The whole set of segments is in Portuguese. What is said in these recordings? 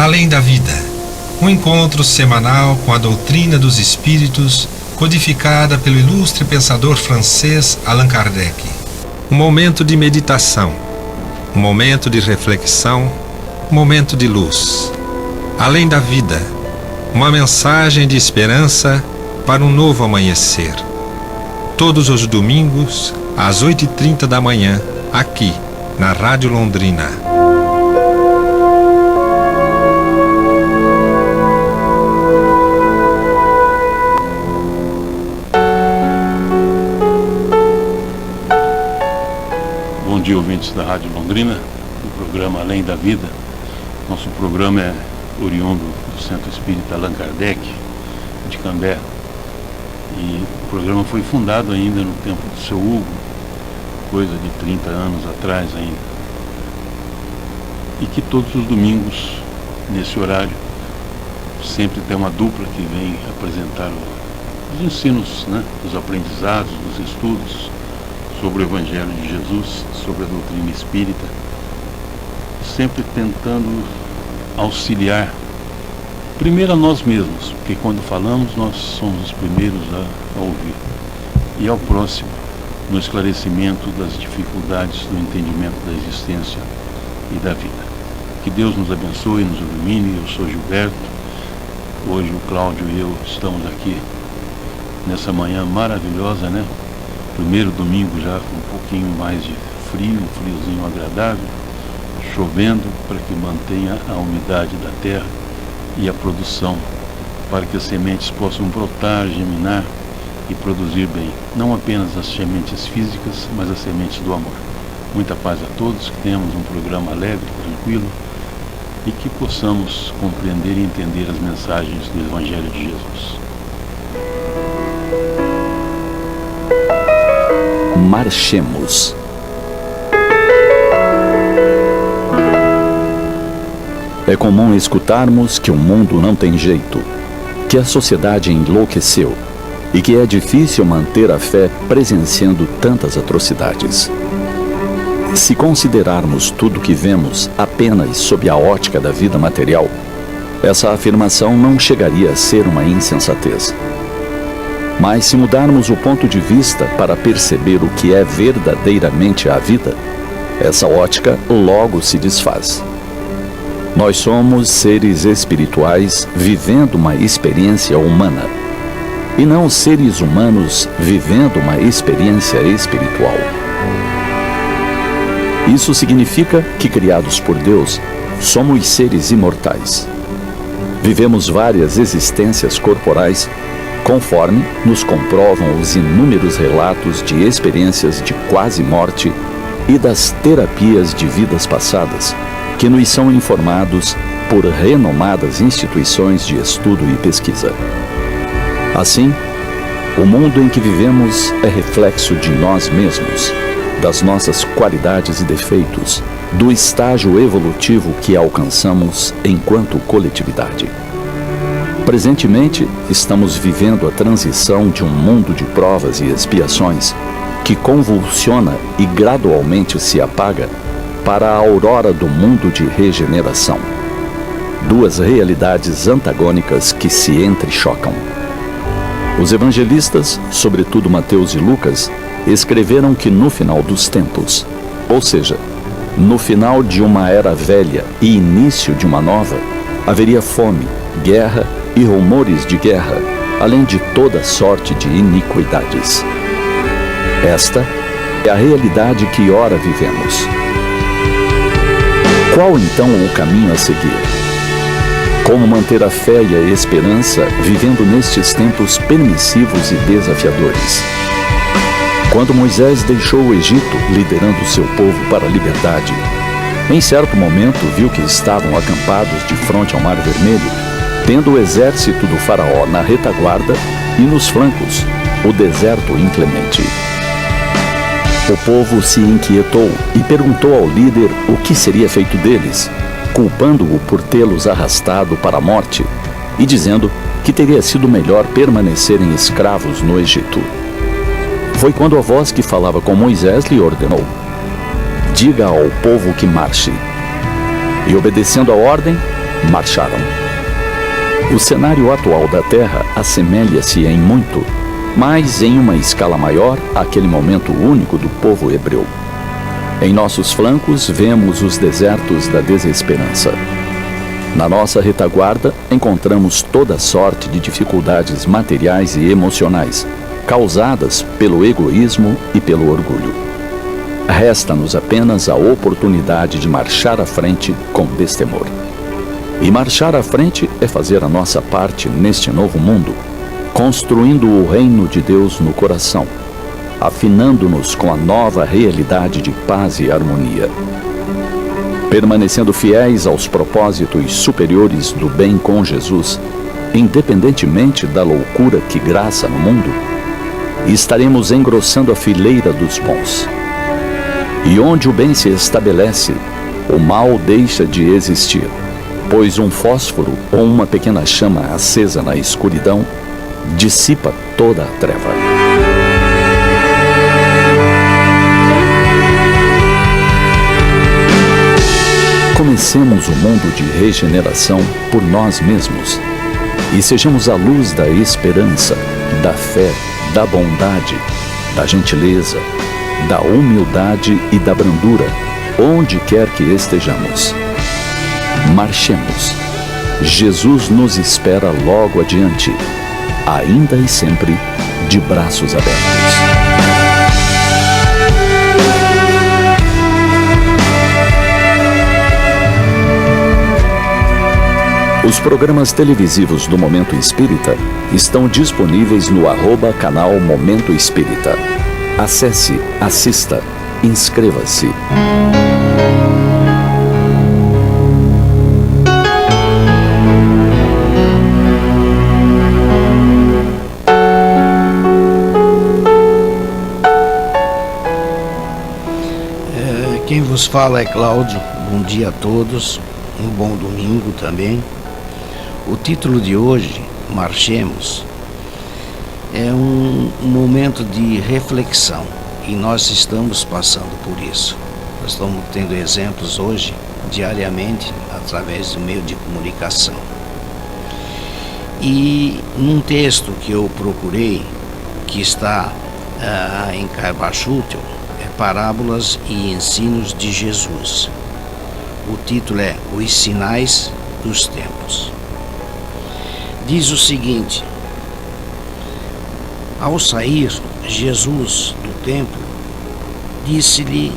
Além da Vida, um encontro semanal com a doutrina dos espíritos, codificada pelo ilustre pensador francês Allan Kardec. Um momento de meditação, um momento de reflexão, um momento de luz. Além da Vida, uma mensagem de esperança para um novo amanhecer. Todos os domingos, às 8h30 da manhã, aqui, na Rádio Londrina. Bom dia, ouvintes da Rádio Londrina, do programa Além da Vida. Nosso programa é oriundo do Centro Espírita Allan Kardec, de Cambé. E o programa foi fundado ainda no tempo do seu Hugo, coisa de 30 anos atrás ainda. E que todos os domingos, nesse horário, sempre tem uma dupla que vem apresentar os ensinos, os aprendizados, os estudos sobre o Evangelho de Jesus, sobre a doutrina espírita, sempre tentando auxiliar, primeiro a nós mesmos, porque quando falamos nós somos os primeiros a ouvir, e ao próximo, no esclarecimento das dificuldades do entendimento da existência e da vida. Que Deus nos abençoe, nos ilumine. Eu sou Gilberto, hoje o Cláudio e eu estamos aqui nessa manhã maravilhosa, Primeiro domingo já com um pouquinho mais de frio, um friozinho agradável, chovendo para que mantenha a umidade da terra e a produção, para que as sementes possam brotar, germinar e produzir bem, não apenas as sementes físicas, mas as sementes do amor. Muita paz a todos, que tenhamos um programa alegre, tranquilo e que possamos compreender e entender as mensagens do Evangelho de Jesus. Marchemos. É comum escutarmos que o mundo não tem jeito, que a sociedade enlouqueceu e que é difícil manter a fé presenciando tantas atrocidades. Se considerarmos tudo que vemos apenas sob a ótica da vida material, essa afirmação não chegaria a ser uma insensatez. Mas se mudarmos o ponto de vista para perceber o que é verdadeiramente a vida, essa ótica logo se desfaz. Nós somos seres espirituais vivendo uma experiência humana, e não seres humanos vivendo uma experiência espiritual. Isso significa que, criados por Deus, somos seres imortais. Vivemos várias existências corporais, conforme nos comprovam os inúmeros relatos de experiências de quase morte e das terapias de vidas passadas, que nos são informados por renomadas instituições de estudo e pesquisa. Assim, o mundo em que vivemos é reflexo de nós mesmos, das nossas qualidades e defeitos, do estágio evolutivo que alcançamos enquanto coletividade. Presentemente, estamos vivendo a transição de um mundo de provas e expiações que convulsiona e gradualmente se apaga para a aurora do mundo de regeneração. Duas realidades antagônicas que se entrechocam. Os evangelistas, sobretudo Mateus e Lucas, escreveram que no final dos tempos, ou seja, no final de uma era velha e início de uma nova, haveria fome, guerra e rumores de guerra, além de toda sorte de iniquidades. Esta é a realidade que ora vivemos. Qual então o caminho a seguir? Como manter a fé e a esperança vivendo nestes tempos permissivos e desafiadores? Quando Moisés deixou o Egito, liderando seu povo para a liberdade, em certo momento viu que estavam acampados de frente ao Mar Vermelho, tendo o exército do faraó na retaguarda e nos flancos, o deserto inclemente. O povo se inquietou e perguntou ao líder o que seria feito deles, culpando-o por tê-los arrastado para a morte e dizendo que teria sido melhor permanecerem escravos no Egito. Foi quando a voz que falava com Moisés lhe ordenou: diga ao povo que marche. E obedecendo a ordem, marcharam. O cenário atual da Terra assemelha-se em muito, mas em uma escala maior àquele momento único do povo hebreu. Em nossos flancos vemos os desertos da desesperança. Na nossa retaguarda encontramos toda sorte de dificuldades materiais e emocionais, causadas pelo egoísmo e pelo orgulho. Resta-nos apenas a oportunidade de marchar à frente com destemor. E marchar à frente é fazer a nossa parte neste novo mundo, construindo o reino de Deus no coração, afinando-nos com a nova realidade de paz e harmonia. Permanecendo fiéis aos propósitos superiores do bem com Jesus, independentemente da loucura que graça no mundo, estaremos engrossando a fileira dos bons. E onde o bem se estabelece, o mal deixa de existir, pois um fósforo ou uma pequena chama acesa na escuridão dissipa toda a treva. Comecemos o mundo de regeneração por nós mesmos e sejamos a luz da esperança, da fé, da bondade, da gentileza, da humildade e da brandura, onde quer que estejamos. Marchemos. Jesus nos espera logo adiante, ainda e sempre de braços abertos. Os programas televisivos do Momento Espírita estão disponíveis no @canal Momento Espírita. Acesse, assista, inscreva-se. Quem vos fala é Cláudio. Bom dia a todos, um bom domingo também. O título de hoje, Marchemos, é um momento de reflexão e nós estamos passando por isso. Nós estamos tendo exemplos hoje, diariamente, através do meio de comunicação. E num texto que eu procurei, que está em Carbachútil, Parábolas e Ensinos de Jesus. O título é Os Sinais dos Tempos. Diz o seguinte: ao sair Jesus do templo, disse-lhe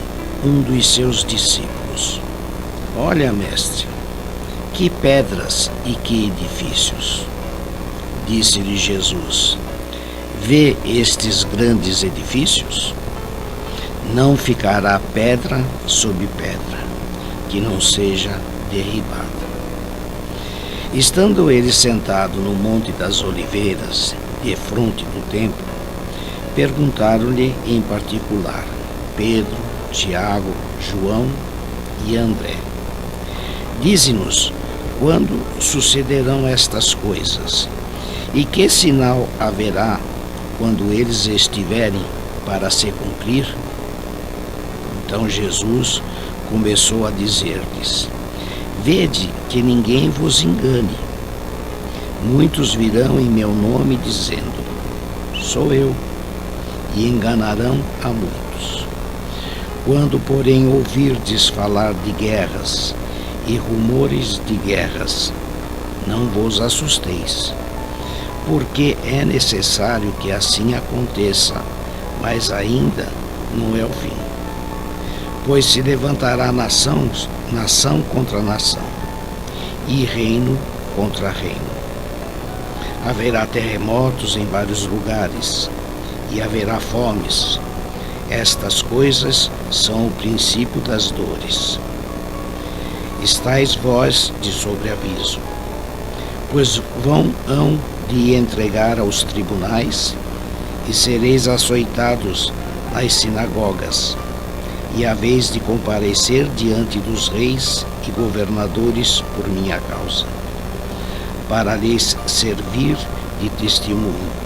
um dos seus discípulos: olha, mestre, que pedras e que edifícios. Disse-lhe Jesus: vê estes grandes edifícios? Não ficará pedra sobre pedra, que não seja derribada. Estando ele sentado no Monte das Oliveiras, defronte do templo, perguntaram-lhe em particular Pedro, Tiago, João e André: dize-nos, quando sucederão estas coisas? E que sinal haverá quando eles estiverem para se cumprir? Então Jesus começou a dizer-lhes: vede que ninguém vos engane. Muitos virão em meu nome dizendo: sou eu, e enganarão a muitos. Quando, porém, ouvirdes falar de guerras e rumores de guerras, não vos assusteis, porque é necessário que assim aconteça, mas ainda não é o fim. Pois se levantará nação contra nação, e reino contra reino. Haverá terremotos em vários lugares, e haverá fomes. Estas coisas são o princípio das dores. Estais vós de sobreaviso, pois hão de entregar aos tribunais, e sereis açoitados nas sinagogas, e haveis de comparecer diante dos reis e governadores por minha causa, para lhes servir de testemunho.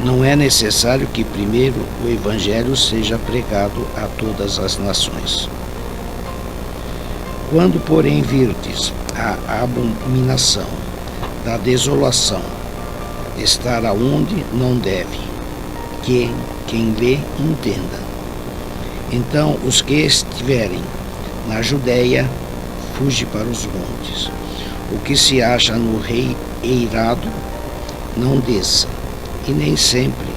Não é necessário que primeiro o Evangelho seja pregado a todas as nações. Quando, porém, virdes a abominação da desolação estar aonde não deve, que quem lê entenda. Então os que estiverem na Judéia, fuge para os montes. O que se acha no rei eirado, não desça, e nem sempre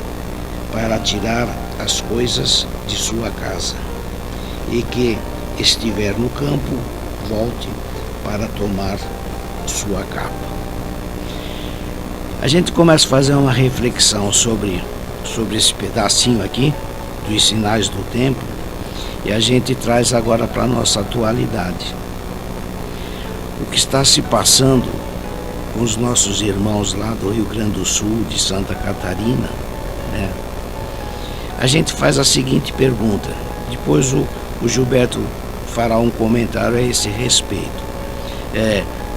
para tirar as coisas de sua casa. E que estiver no campo, volte para tomar sua capa. A gente começa a fazer uma reflexão sobre esse pedacinho aqui, dos sinais do tempo, e a gente traz agora para a nossa atualidade. O que está se passando com os nossos irmãos lá do Rio Grande do Sul, de Santa Catarina, né? A gente faz a seguinte pergunta, depois o Gilberto fará um comentário a esse respeito.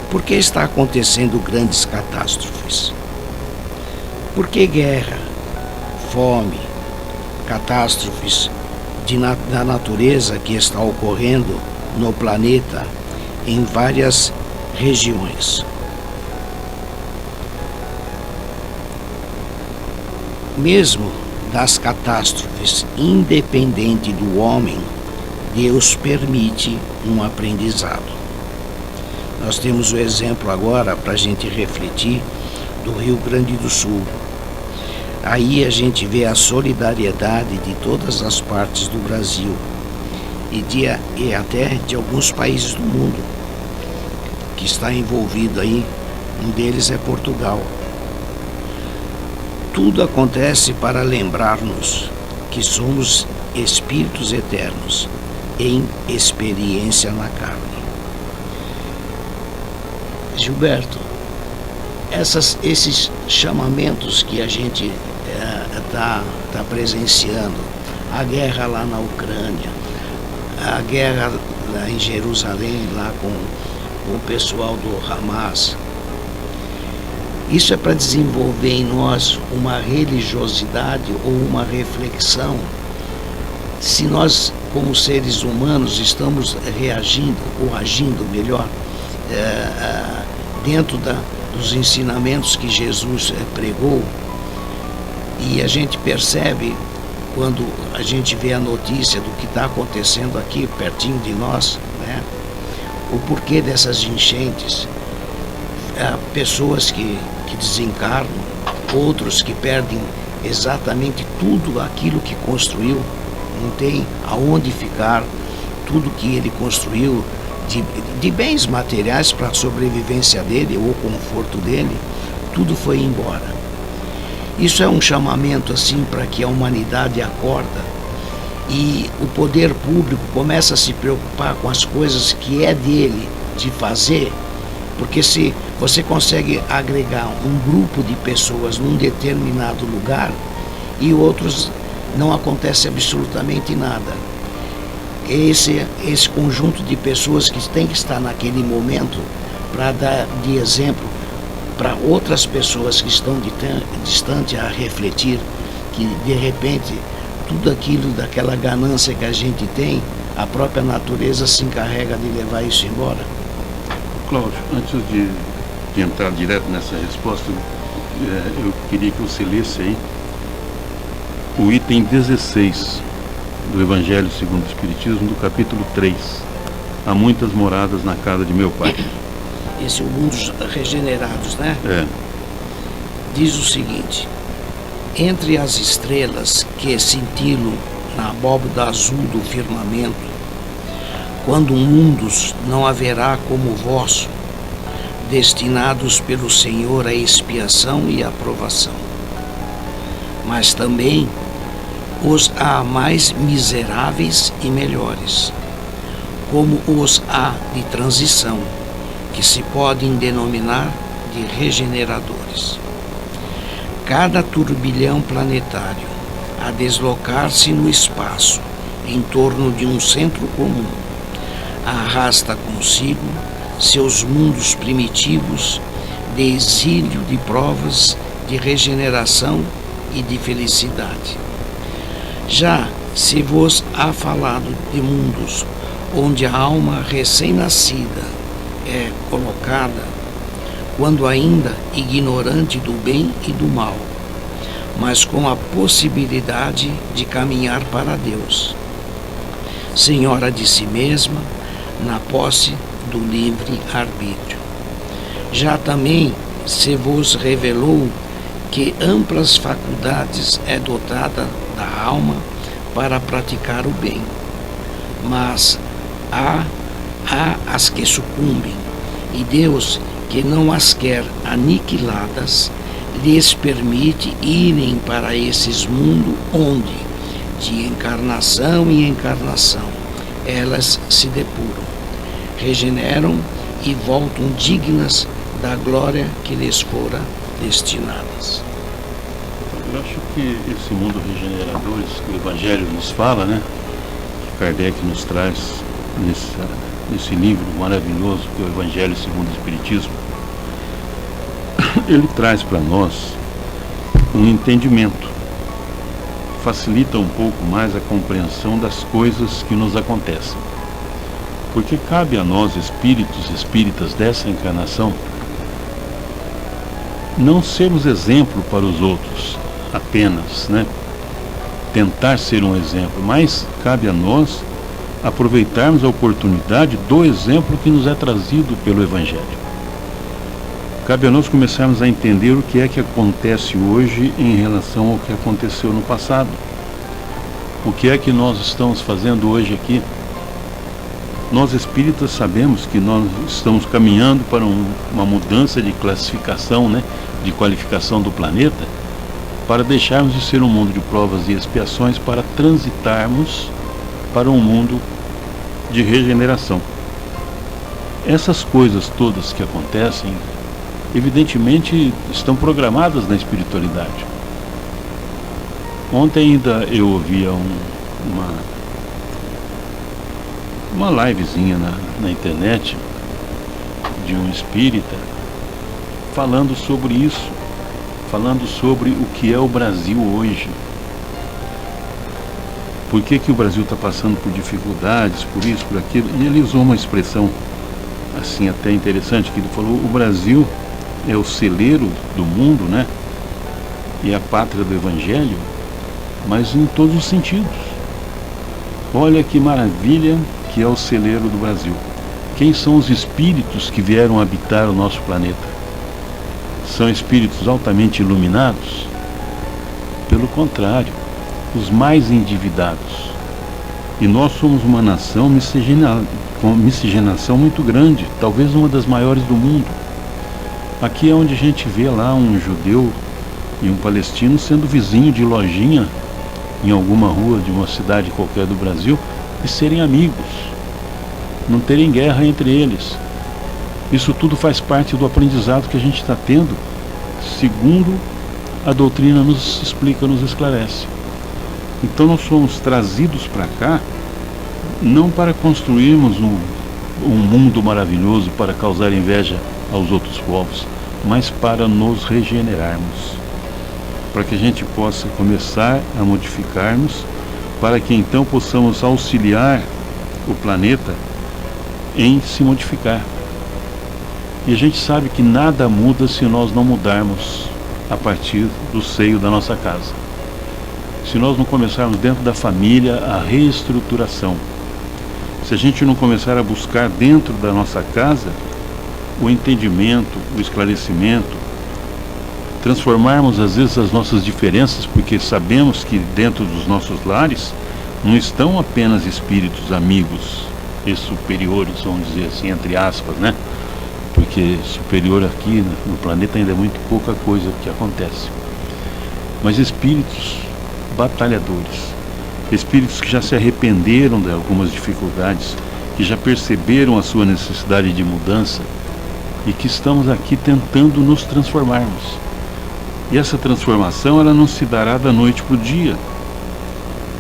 Por que está acontecendo grandes catástrofes? Por que guerra, fome, catástrofes da natureza que está ocorrendo no planeta em várias regiões? Mesmo das catástrofes, independente do homem, Deus permite um aprendizado. Nós temos o exemplo agora, para a gente refletir, do Rio Grande do Sul. Aí a gente vê a solidariedade de todas as partes do Brasil e até de alguns países do mundo que está envolvido aí. Um deles é Portugal. Tudo acontece para lembrar-nos que somos espíritos eternos em experiência na carne. Gilberto, esses chamamentos que a gente está presenciando, a guerra lá na Ucrânia, a guerra lá em Jerusalém, lá com o pessoal do Hamas, isso é para desenvolver em nós uma religiosidade ou uma reflexão se nós, como seres humanos, estamos reagindo ou agindo melhor dentro dos ensinamentos que Jesus pregou. E a gente percebe, quando a gente vê a notícia do que está acontecendo aqui pertinho de nós, né, o porquê dessas enchentes, pessoas que desencarnam, outros que perdem exatamente tudo aquilo que construiu, não tem aonde ficar, tudo que ele construiu de bens materiais para a sobrevivência dele ou conforto dele, tudo foi embora. Isso é um chamamento assim para que a humanidade acorda e o poder público começa a se preocupar com as coisas que é dele de fazer, porque se você consegue agregar um grupo de pessoas num determinado lugar e outros não acontece absolutamente nada. Esse conjunto de pessoas que tem que estar naquele momento para dar de exemplo para outras pessoas que estão distante a refletir que de repente tudo aquilo daquela ganância que a gente tem, a própria natureza se encarrega de levar isso embora. Cláudio, antes de entrar direto nessa resposta, eu queria que você lesse aí o item 16 do Evangelho segundo o Espiritismo, do capítulo 3. Há muitas moradas na casa de meu Pai. Esse é o mundo dos regenerados, né? Diz o seguinte: entre as estrelas que cintilam na abóbada azul do firmamento, quando mundos não haverá como o vosso, destinados pelo Senhor à expiação e à provação. Mas também os há mais miseráveis e melhores, como os há de transição, que se podem denominar de regeneradores. Cada turbilhão planetário, a deslocar-se no espaço em torno de um centro comum, arrasta consigo seus mundos primitivos de exílio de provas de regeneração e de felicidade. Já se vos há falado de mundos onde a alma recém-nascida é colocada, quando ainda ignorante do bem e do mal, mas com a possibilidade de caminhar para Deus, senhora de si mesma, na posse do livre arbítrio. Já também se vos revelou que amplas faculdades é dotada da alma para praticar o bem, mas há as que sucumbem, e Deus, que não as quer aniquiladas, lhes permite irem para esses mundos onde, de encarnação em encarnação, elas se depuram, regeneram e voltam dignas da glória que lhes fora destinadas. Eu acho que esse mundo regenerador, que o Evangelho nos fala, né? Que Kardec nos traz nesse livro maravilhoso que é o Evangelho segundo o Espiritismo, ele traz para nós um entendimento, facilita um pouco mais a compreensão das coisas que nos acontecem. Porque cabe a nós, espíritas dessa encarnação, não sermos exemplo para os outros apenas, né? Tentar ser um exemplo, mas cabe a nós aproveitarmos a oportunidade do exemplo que nos é trazido pelo Evangelho. Cabe a nós começarmos a entender o que é que acontece hoje em relação ao que aconteceu no passado. O que é que nós estamos fazendo hoje aqui? Nós espíritas sabemos que nós estamos caminhando para uma mudança de classificação, né, de qualificação do planeta, para deixarmos de ser um mundo de provas e expiações para transitarmos para um mundo de regeneração. Essas coisas todas que acontecem, evidentemente, estão programadas na espiritualidade. Ontem ainda eu ouvia uma livezinha na internet de um espírita falando sobre isso, falando sobre o que é o Brasil hoje. Por que o Brasil está passando por dificuldades, por isso, por aquilo? E ele usou uma expressão assim até interessante, que ele falou: o Brasil é o celeiro do mundo, né? E a pátria do Evangelho, mas em todos os sentidos. Olha que maravilha que é o celeiro do Brasil. Quem são os espíritos que vieram habitar o nosso planeta? São espíritos altamente iluminados? Pelo contrário, os mais endividados. E nós somos uma nação com miscigenação muito grande, talvez uma das maiores do mundo. Aqui é onde a gente vê lá um judeu e um palestino sendo vizinho de lojinha em alguma rua de uma cidade qualquer do Brasil e serem amigos, não terem guerra entre eles. Isso tudo faz parte do aprendizado que a gente está tendo, segundo a doutrina nos explica, nos esclarece. Então nós somos trazidos para cá não para construirmos um mundo maravilhoso para causar inveja aos outros povos, mas para nos regenerarmos, para que a gente possa começar a modificar-nos, para que então possamos auxiliar o planeta em se modificar. E a gente sabe que nada muda se nós não mudarmos a partir do seio da nossa casa. Se nós não começarmos dentro da família a reestruturação, se a gente não começar a buscar dentro da nossa casa o entendimento, o esclarecimento, transformarmos às vezes as nossas diferenças, porque sabemos que dentro dos nossos lares não estão apenas espíritos amigos e superiores, vamos dizer assim, entre aspas, né? Porque superior aqui no planeta ainda é muito pouca coisa que acontece. Mas espíritos batalhadores, espíritos que já se arrependeram de algumas dificuldades, que já perceberam a sua necessidade de mudança e que estamos aqui tentando nos transformarmos. E essa transformação, ela não se dará da noite para o dia,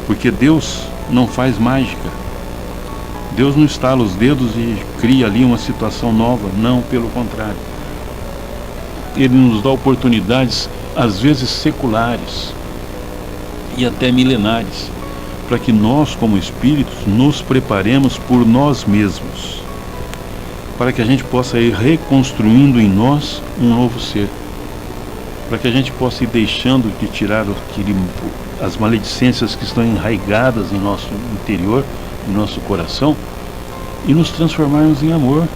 porque Deus não faz mágica. Deus não estala os dedos e cria ali uma situação nova, não, pelo contrário. Ele nos dá oportunidades, às vezes seculares e até milenares, para que nós, como espíritos, nos preparemos por nós mesmos, para que a gente possa ir reconstruindo em nós um novo ser, para que a gente possa ir deixando de tirar as maledicências que estão enraigadas em nosso interior, em nosso coração, e nos transformarmos em amor.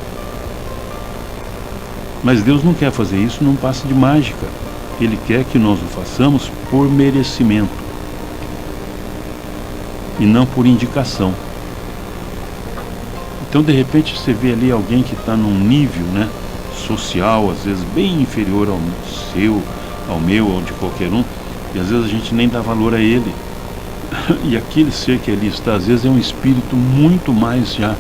Mas Deus não quer fazer isso num passe de mágica. Ele quer que nós o façamos por merecimento e não por indicação. Então, de repente, você vê ali alguém que está num nível, né, social, às vezes bem inferior ao seu, ao meu, ou de qualquer um, e às vezes a gente nem dá valor a ele. E aquele ser que ali está, às vezes é um espírito muito mais já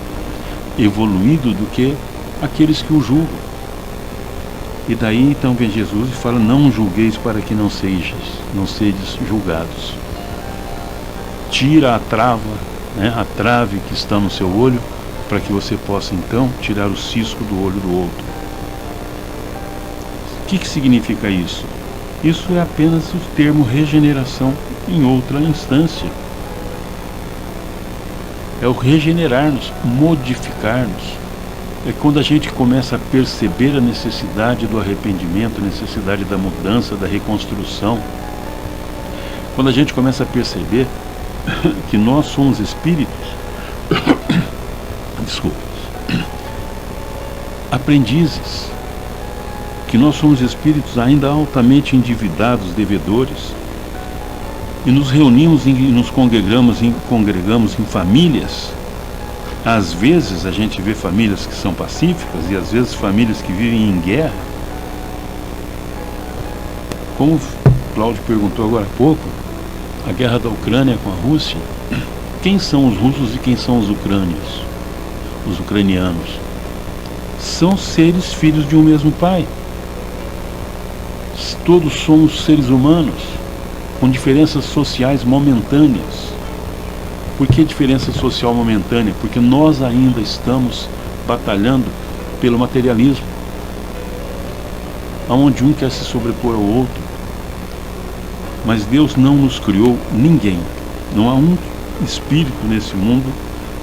evoluído do que aqueles que o julgam. E daí então vem Jesus e fala: não julgueis para que não sedes julgados. Tira a trava, né, a trave que está no seu olho, para que você possa então tirar o cisco do olho do outro. O que significa isso? Isso é apenas o termo regeneração em outra instância. É o regenerar-nos, modificar-nos. É quando a gente começa a perceber a necessidade do arrependimento, a necessidade da mudança, da reconstrução. Quando a gente começa a perceber que nós somos espíritos, desculpa, aprendizes, que nós somos espíritos ainda altamente endividados, devedores, e nos reunimos e nos congregamos em famílias. Às vezes a gente vê famílias que são pacíficas e às vezes famílias que vivem em guerra. Como o Cláudio perguntou agora há pouco, a guerra da Ucrânia com a Rússia, quem são os russos e quem são os ucrânios? Os ucranianos são seres filhos de um mesmo pai. Todos somos seres humanos com diferenças sociais momentâneas. Por que diferença social momentânea? Porque nós ainda estamos batalhando pelo materialismo, onde um quer se sobrepor ao outro. Mas Deus não nos criou ninguém. Não há um espírito nesse mundo,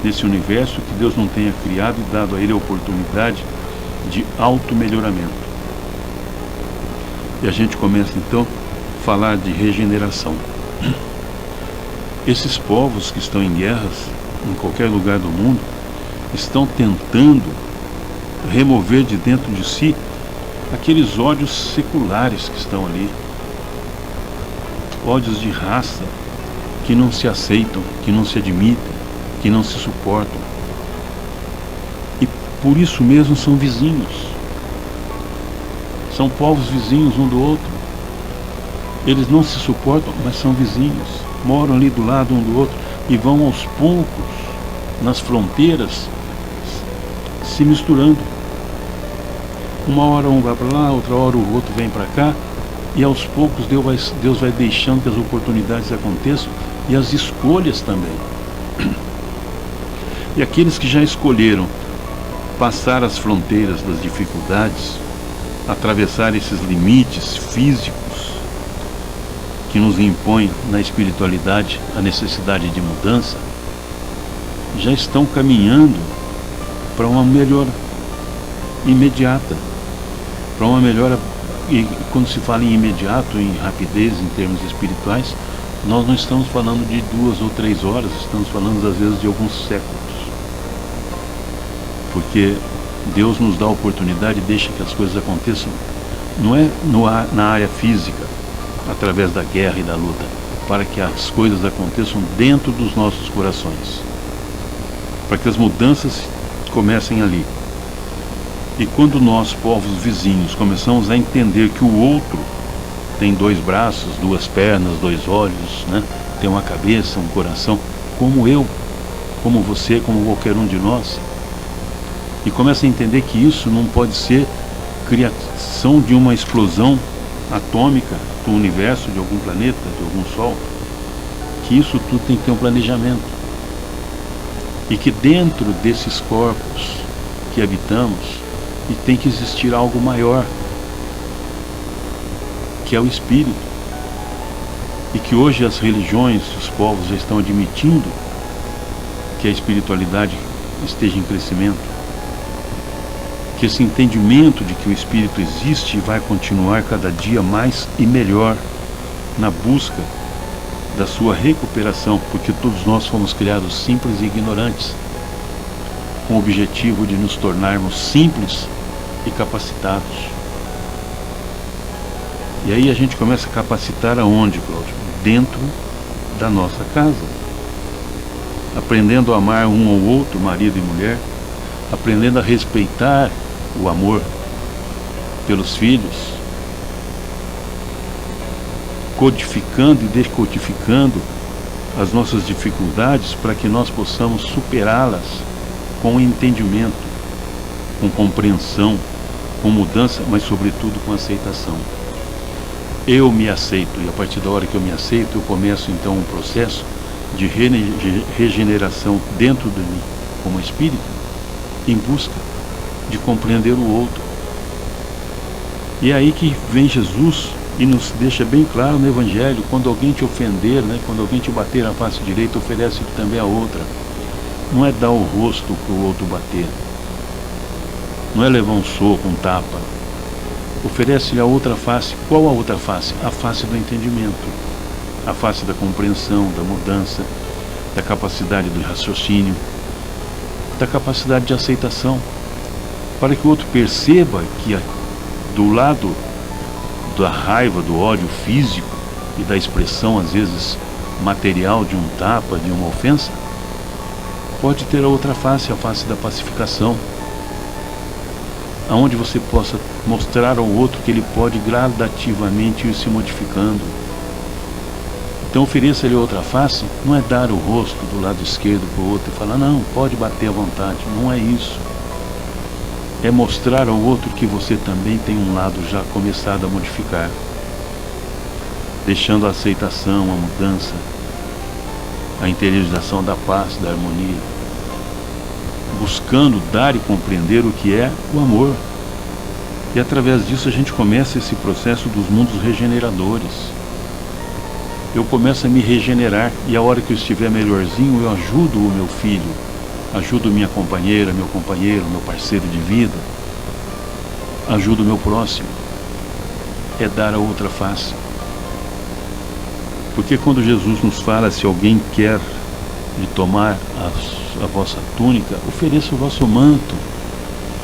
nesse universo, que Deus não tenha criado e dado a ele a oportunidade de auto-melhoramento. E a gente começa então a falar de regeneração. Esses povos que estão em guerras, em qualquer lugar do mundo, estão tentando remover de dentro de si aqueles ódios seculares que estão ali. Ódios de raça que não se aceitam, que não se admitem, que não se suportam. E por isso mesmo são vizinhos. São povos vizinhos um do outro. Eles não se suportam, mas são vizinhos. Moram ali do lado um do outro e vão aos poucos, nas fronteiras, se misturando. Uma hora um vai para lá, outra hora o outro vem para cá, e aos poucos Deus vai deixando que as oportunidades aconteçam e as escolhas também. E aqueles que já escolheram passar as fronteiras das dificuldades, atravessar esses limites físicos que nos impõem na espiritualidade a necessidade de mudança, já estão caminhando para uma melhora imediata, para uma melhora. E quando se fala em imediato, em rapidez, em termos espirituais, nós não estamos falando de 2 ou 3 horas, estamos falando às vezes de alguns séculos. Porque Deus nos dá a oportunidade e deixa que as coisas aconteçam, não é na área física, através da guerra e da luta, para que as coisas aconteçam dentro dos nossos corações, para que as mudanças comecem ali. E quando nós, povos vizinhos, começamos a entender que o outro tem 2 braços, 2 pernas, 2 olhos, né? Tem uma cabeça, um coração, como eu, como você, como qualquer um de nós, e começa a entender que isso não pode ser criação de uma explosão atômica do universo, de algum planeta, de algum sol, que isso tudo tem que ter um planejamento, e que dentro desses corpos que habitamos, e tem que existir algo maior, que é o Espírito. e que hoje as religiões, os povos já estão admitindo que a espiritualidade esteja em crescimento, que esse entendimento de que o Espírito existe e vai continuar cada dia mais e melhor na busca da sua recuperação, porque todos nós fomos criados simples e ignorantes, com o objetivo de nos tornarmos simples e capacitados. E aí a gente começa a capacitar aonde, Cláudio? Dentro da nossa casa, aprendendo a amar um ao outro, marido e mulher, aprendendo a respeitar o amor pelos filhos, codificando e decodificando as nossas dificuldades para que nós possamos superá-las com entendimento, com compreensão, com mudança, mas sobretudo com aceitação. Eu me aceito, e a partir da hora que eu me aceito, eu começo então um processo de regeneração dentro de mim, como espírito, em busca de compreender o outro. E é aí que vem Jesus e nos deixa bem claro no Evangelho: quando alguém te ofender, quando alguém te bater na face direita, oferece também a outra. Não é dar o rosto para o outro bater, não é levar um soco, um tapa. Oferece-lhe a outra face. Qual a outra face? A face do entendimento, a face da compreensão, da mudança, da capacidade do raciocínio, da capacidade de aceitação, para que o outro perceba que do lado da raiva, do ódio físico e da expressão às vezes material de um tapa, de uma ofensa, pode ter a outra face, a face da pacificação, aonde você possa mostrar ao outro que ele pode gradativamente ir se modificando. Então ofereça-lhe outra face, não é dar o rosto do lado esquerdo para o outro e falar, não, pode bater à vontade, não é isso. É mostrar ao outro que você também tem um lado já começado a modificar, deixando a aceitação, a mudança, a interiorização da paz, da harmonia, buscando dar e compreender o que é o amor. E através disso a gente começa esse processo dos mundos regeneradores. Eu começo a me regenerar, e a hora que eu estiver melhorzinho, eu ajudo o meu filho, ajudo minha companheira, meu companheiro, meu parceiro de vida, ajudo o meu próximo. É dar a outra face. Porque quando Jesus nos fala, se alguém quer lhe tomar a vossa túnica, ofereça o vosso manto,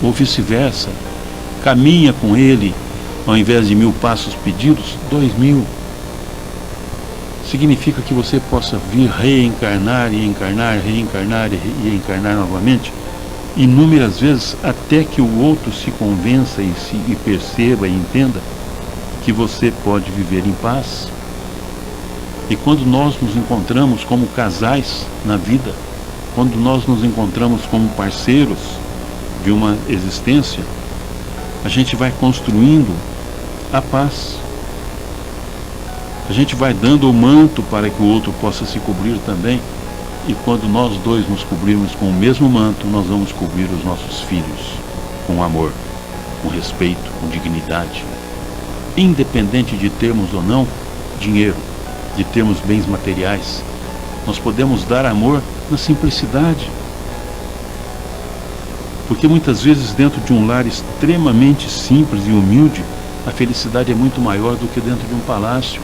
ou vice-versa. Caminha com ele, ao invés de 1000 passos pedidos, 2000. Significa que você possa vir reencarnar e encarnar, reencarnar e encarnar novamente, inúmeras vezes, até que o outro se convença e perceba e entenda que você pode viver em paz. E quando nós nos encontramos como casais na vida, quando nós nos encontramos como parceiros de uma existência, a gente vai construindo a paz. A gente vai dando o manto para que o outro possa se cobrir também. E quando nós dois nos cobrirmos com o mesmo manto, nós vamos cobrir os nossos filhos com amor, com respeito, com dignidade. Independente de termos ou não dinheiro, de termos bens materiais, nós podemos dar amor na simplicidade. Porque muitas vezes dentro de um lar extremamente simples e humilde, a felicidade é muito maior do que dentro de um palácio,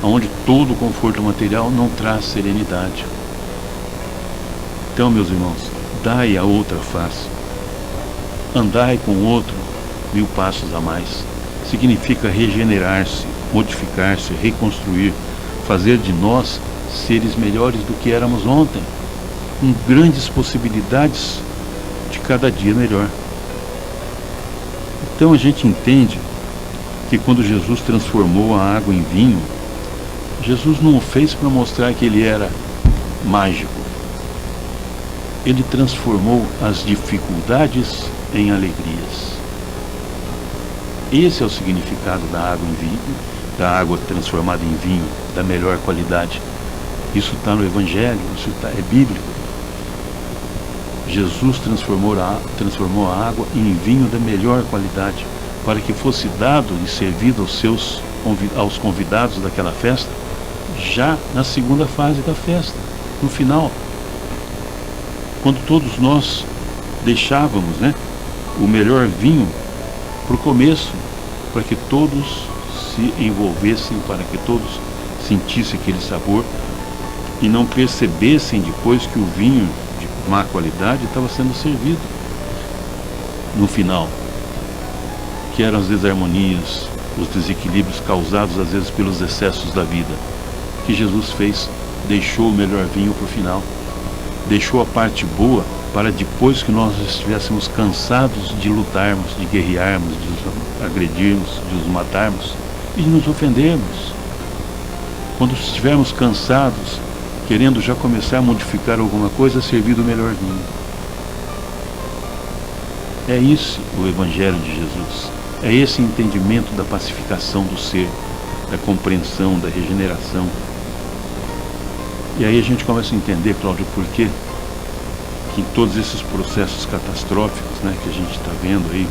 onde todo o conforto material não traz serenidade. Então, meus irmãos, dai a outra face. Andai com o outro 1000 passos a mais. Significa regenerar-se, modificar-se, reconstruir, fazer de nós seres melhores do que éramos ontem, com grandes possibilidades de cada dia melhor. Então a gente entende que quando Jesus transformou a água em vinho, Jesus não o fez para mostrar que ele era mágico. Ele transformou as dificuldades em alegrias. Esse é o significado da água em vinho, da água transformada em vinho, da melhor qualidade. Isso está no Evangelho, isso é bíblico. Jesus transformou a água em vinho da melhor qualidade, para que fosse dado e servido aos seus aos convidados daquela festa, já na segunda fase da festa, no final, quando todos nós deixávamos, né, o melhor vinho para o começo, para que todos se envolvessem, para que todos sentissem aquele sabor e não percebessem depois que o vinho de má qualidade estava sendo servido no final, que eram as desarmonias, os desequilíbrios causados às vezes pelos excessos da vida, que Jesus fez, deixou o melhor vinho para o final, deixou a parte boa para depois que nós estivéssemos cansados de lutarmos, de guerrearmos, de os agredirmos, de os matarmos e de nos ofendermos. Quando estivermos cansados, querendo já começar a modificar alguma coisa, servir do melhor vinho. É isso o Evangelho de Jesus. É esse entendimento da pacificação do ser, da compreensão, da regeneração. E aí a gente começa a entender, Cláudio, por que em todos esses processos catastróficos, né, que a gente está vendo aí,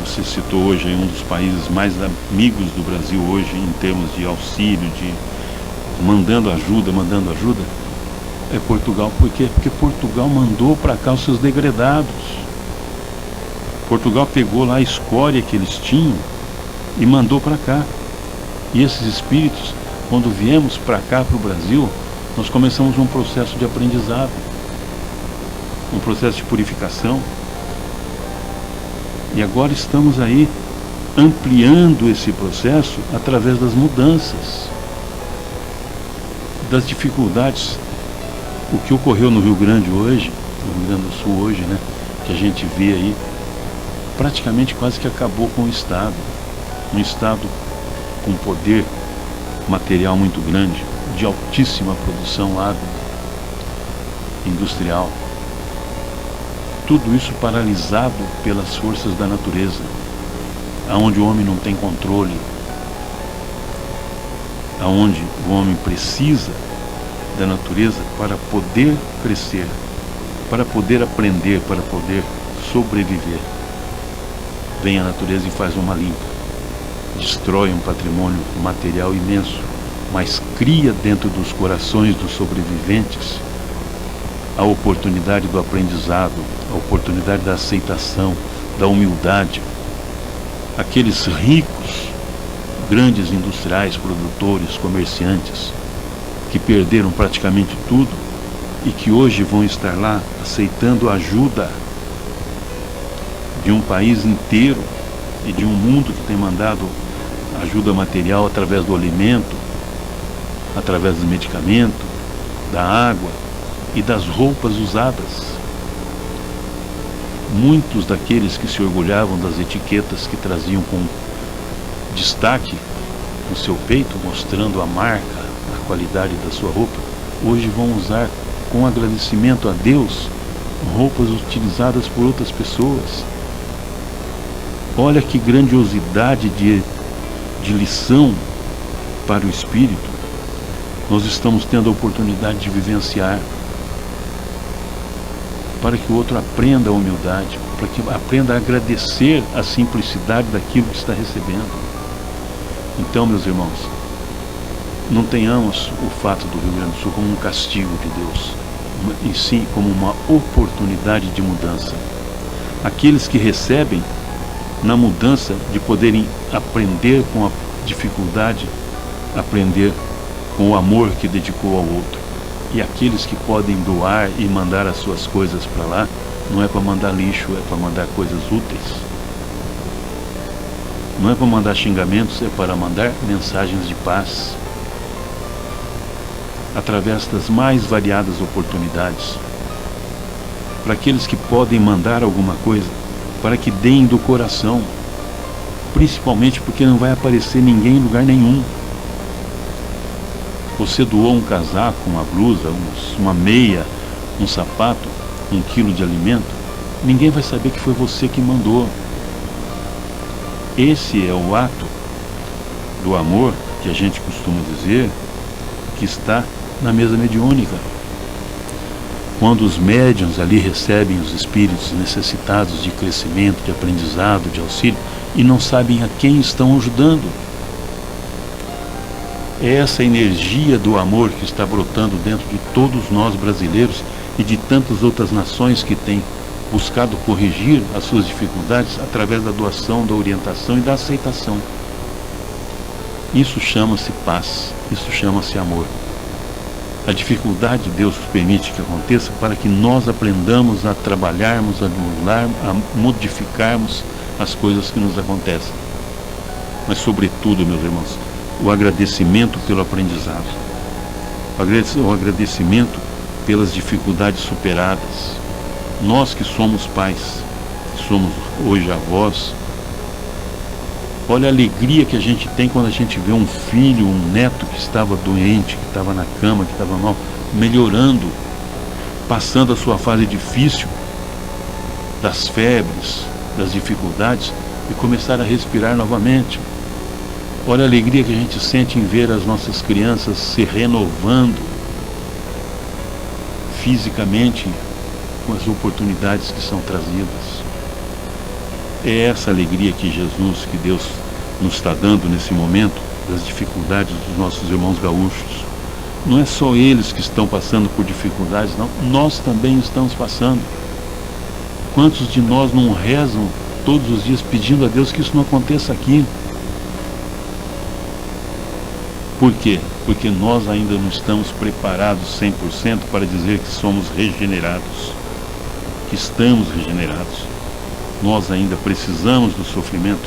você citou hoje aí um dos países mais amigos do Brasil hoje em termos de auxílio, de mandando ajuda, é Portugal. Por quê? Porque Portugal mandou para cá os seus degredados. Portugal pegou lá a escória que eles tinham e mandou para cá. E esses espíritos, quando viemos para cá, para o Brasil, nós começamos um processo de aprendizado, um processo de purificação. E agora estamos aí ampliando esse processo através das mudanças, das dificuldades. O que ocorreu no Rio Grande hoje, no Rio Grande do Sul hoje, né, que a gente vê aí, praticamente quase que acabou com o Estado. Um Estado com poder material muito grande, de altíssima produção industrial. Tudo isso paralisado pelas forças da natureza, aonde o homem não tem controle, aonde o homem precisa da natureza para poder crescer, para poder aprender, para poder sobreviver. Vem a natureza e faz uma limpa, destrói um patrimônio material imenso, mas cria dentro dos corações dos sobreviventes a oportunidade do aprendizado, a oportunidade da aceitação, da humildade. Aqueles ricos, grandes industriais, produtores, comerciantes, que perderam praticamente tudo e que hoje vão estar lá aceitando a ajuda de um país inteiro e de um mundo que tem mandado ajuda material através do alimento, através do medicamento, da água e das roupas usadas. Muitos daqueles que se orgulhavam das etiquetas que traziam com destaque no seu peito, mostrando a marca, a qualidade da sua roupa, hoje vão usar com agradecimento a Deus roupas utilizadas por outras pessoas. Olha que grandiosidade de lição para o espírito nós estamos tendo a oportunidade de vivenciar, para que o outro aprenda a humildade, para que aprenda a agradecer a simplicidade daquilo que está recebendo. Então, meus irmãos, não tenhamos o fato do Rio Grande do Sul como um castigo de Deus, e sim como uma oportunidade de mudança. Aqueles que recebem na mudança de poderem aprender com a dificuldade, aprender com o amor que dedicou ao outro. E aqueles que podem doar e mandar as suas coisas para lá, não é para mandar lixo, é para mandar coisas úteis. Não é para mandar xingamentos, é para mandar mensagens de paz, através das mais variadas oportunidades. Para aqueles que podem mandar alguma coisa, para que deem do coração, principalmente porque não vai aparecer ninguém em lugar nenhum. Você doou um casaco, uma blusa, uma meia, um sapato, 1 quilo de alimento, ninguém vai saber que foi você que mandou. Esse é o ato do amor que a gente costuma dizer que está na mesa mediúnica. Quando os médiuns ali recebem os espíritos necessitados de crescimento, de aprendizado, de auxílio, e não sabem a quem estão ajudando, É essa energia do amor que está brotando dentro de todos nós brasileiros e de tantas outras nações que têm buscado corrigir as suas dificuldades através da doação, da orientação e da aceitação. Isso chama-se paz, isso chama-se amor. A dificuldade Deus permite que aconteça para que nós aprendamos a trabalharmos, a anular, a modificarmos as coisas que nos acontecem. Mas sobretudo, meus irmãos, o agradecimento pelo aprendizado, o agradecimento pelas dificuldades superadas. Nós que somos pais, que somos hoje avós, olha a alegria que a gente tem quando a gente vê um filho, um neto que estava doente, que estava na cama, que estava mal, melhorando, passando a sua fase difícil, das febres, das dificuldades, e começar a respirar novamente. Olha a alegria que a gente sente em ver as nossas crianças se renovando fisicamente com as oportunidades que são trazidas. É essa alegria que Jesus, que Deus nos está dando nesse momento das dificuldades dos nossos irmãos gaúchos. Não é só eles que estão passando por dificuldades, não. Nós também estamos passando. Quantos de nós não rezam todos os dias pedindo a Deus que isso não aconteça aqui? Por quê? Porque nós ainda não estamos preparados 100% para dizer que somos regenerados, que estamos regenerados. Nós ainda precisamos do sofrimento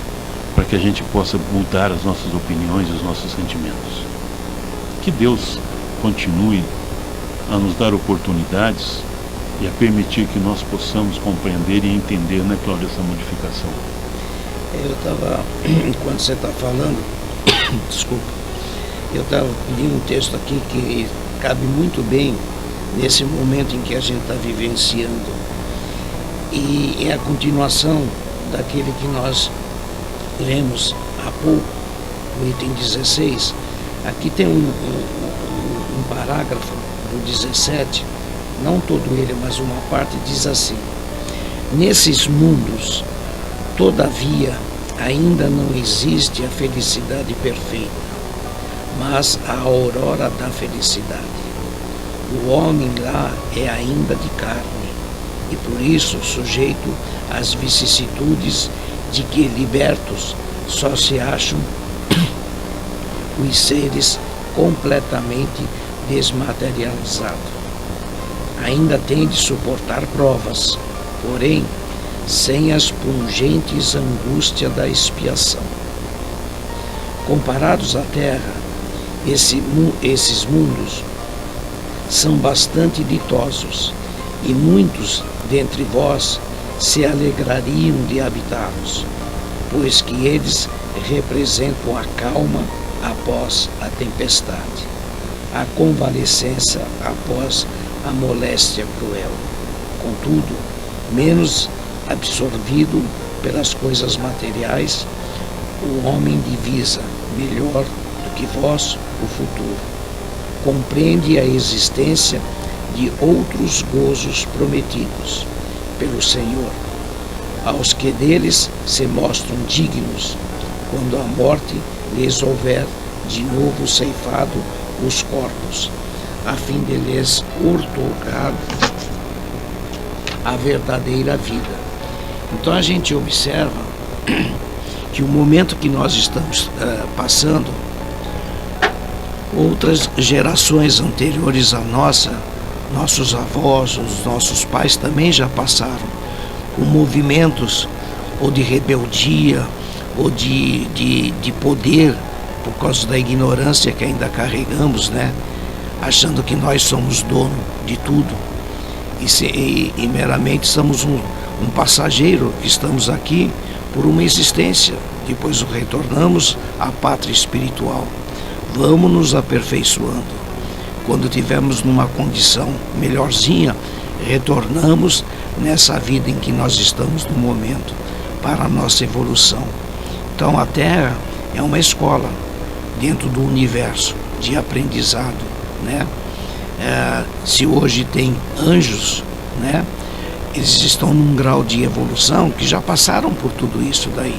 para que a gente possa mudar as nossas opiniões e os nossos sentimentos. Que Deus continue a nos dar oportunidades e a permitir que nós possamos compreender e entender, né, Cláudia, essa modificação. Eu estava, enquanto você está falando, desculpa, eu estava lendo um texto aqui que cabe muito bem nesse momento em que a gente está vivenciando. E é a continuação daquele que nós lemos há pouco, o item 16. Aqui tem um parágrafo do 17, não todo ele, mas uma parte diz assim: nesses mundos, todavia, ainda não existe a felicidade perfeita, mas a aurora da felicidade. O homem lá é ainda de carne, e por isso sujeito às vicissitudes de que, libertos, só se acham os seres completamente desmaterializados. Ainda tem de suportar provas, porém, sem as pungentes angústias da expiação. Comparados à Terra, esses mundos são bastante ditosos, e muitos dentre vós se alegrariam de habitá-los, pois que eles representam a calma após a tempestade, a convalescença após a moléstia cruel. Contudo, menos absorvido pelas coisas materiais, o homem divisa melhor do que vós o futuro. Compreende a existência de outros gozos prometidos pelo Senhor, aos que deles se mostram dignos, quando a morte lhes houver de novo ceifado os corpos, a fim de lhes outorgar a verdadeira vida. Então a gente observa que o momento que nós estamos passando, outras gerações anteriores à nossa, nossos avós, os nossos pais também já passaram com movimentos ou de rebeldia ou de poder, por causa da ignorância que ainda carregamos, né? Achando que nós somos dono de tudo e meramente somos um passageiro que estamos aqui por uma existência, depois retornamos à pátria espiritual. Vamos nos aperfeiçoando. Quando tivermos numa condição melhorzinha, retornamos nessa vida em que nós estamos no momento, para a nossa evolução. Então a Terra é uma escola dentro do universo de aprendizado, né? Se hoje tem anjos, né? Eles estão num grau de evolução que já passaram por tudo isso daí.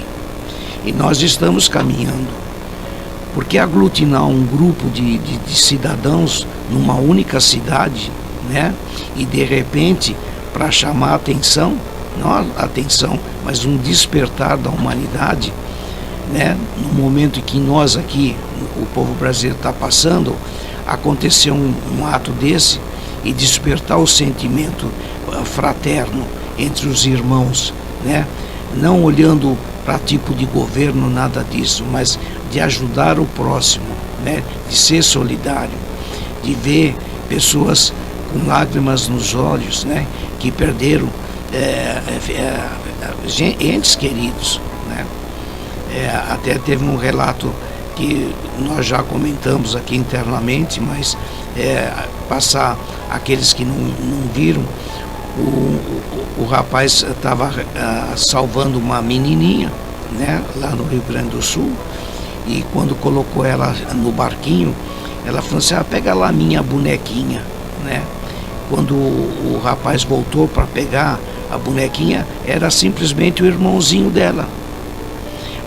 E nós estamos caminhando Porque aglutinar um grupo de cidadãos numa única cidade, né? E de repente, para chamar a atenção, não a atenção, mas um despertar da humanidade, né? No momento em que nós aqui, o povo brasileiro está passando, acontecer um ato desse e despertar o sentimento fraterno entre os irmãos, né? Não olhando para tipo de governo, nada disso, mas de ajudar o próximo, né? De ser solidário, de ver pessoas com lágrimas nos olhos, né? Que perderam entes queridos, né? Até teve um relato que nós já comentamos aqui internamente, mas passar aqueles que não viram, o rapaz estava salvando uma menininha, né, lá no Rio Grande do Sul, e quando colocou ela no barquinho, ela falou assim: pega lá minha bonequinha, né? Quando o rapaz voltou para pegar a bonequinha, era simplesmente o irmãozinho dela.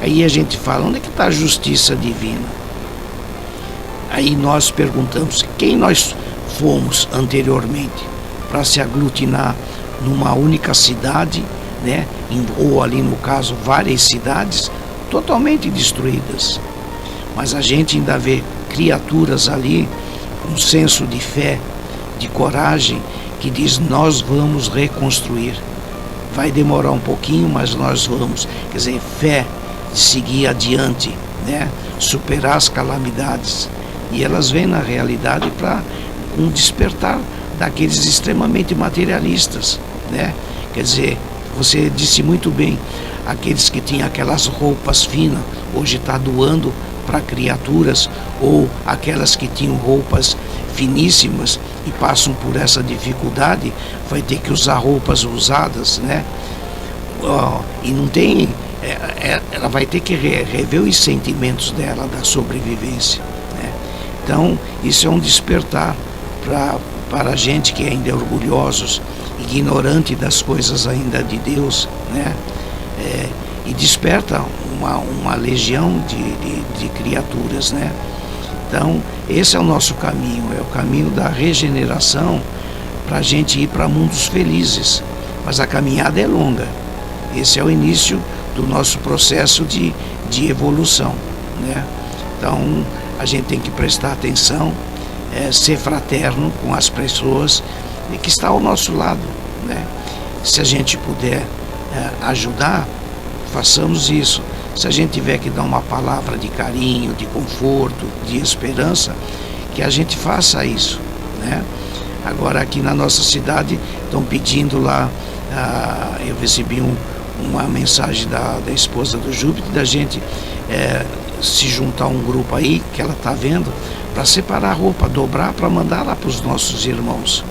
Aí a gente fala: onde é que está a justiça divina? Aí nós perguntamos: quem nós fomos anteriormente para se aglutinar numa única cidade, né? Ou ali no caso várias cidades totalmente destruídas, mas a gente ainda vê criaturas ali, um senso de fé, de coragem, que diz: nós vamos reconstruir. Vai demorar um pouquinho, mas nós vamos. Quer dizer, fé de seguir adiante, né? Superar as calamidades. E elas vêm na realidade para um despertar daqueles extremamente materialistas, né? Quer dizer, você disse muito bem, aqueles que tinham aquelas roupas finas, hoje está doando para criaturas, ou aquelas que tinham roupas finíssimas e passam por essa dificuldade, vai ter que usar roupas usadas, né? E não tem, ela vai ter que rever os sentimentos dela, da sobrevivência, né? Então, isso é um despertar para a gente que ainda é orgulhosos, ignorante das coisas ainda de Deus, né? E desperta uma legião de criaturas, né? Então, esse é o nosso caminho, é o caminho da regeneração, para a gente ir para mundos felizes. Mas a caminhada é longa. Esse é o início do nosso processo de evolução, né? Então, a gente tem que prestar atenção, ser fraterno com as pessoas que estão ao nosso lado, né? Se a gente puder ajudar, façamos isso. Se a gente tiver que dar uma palavra de carinho, de conforto, de esperança, que a gente faça isso, né? Agora, aqui na nossa cidade estão pedindo lá, eu recebi uma mensagem da esposa do Júpiter, da gente se juntar a um grupo aí, que ela está vendo, para separar a roupa, dobrar, para mandar lá para os nossos irmãos.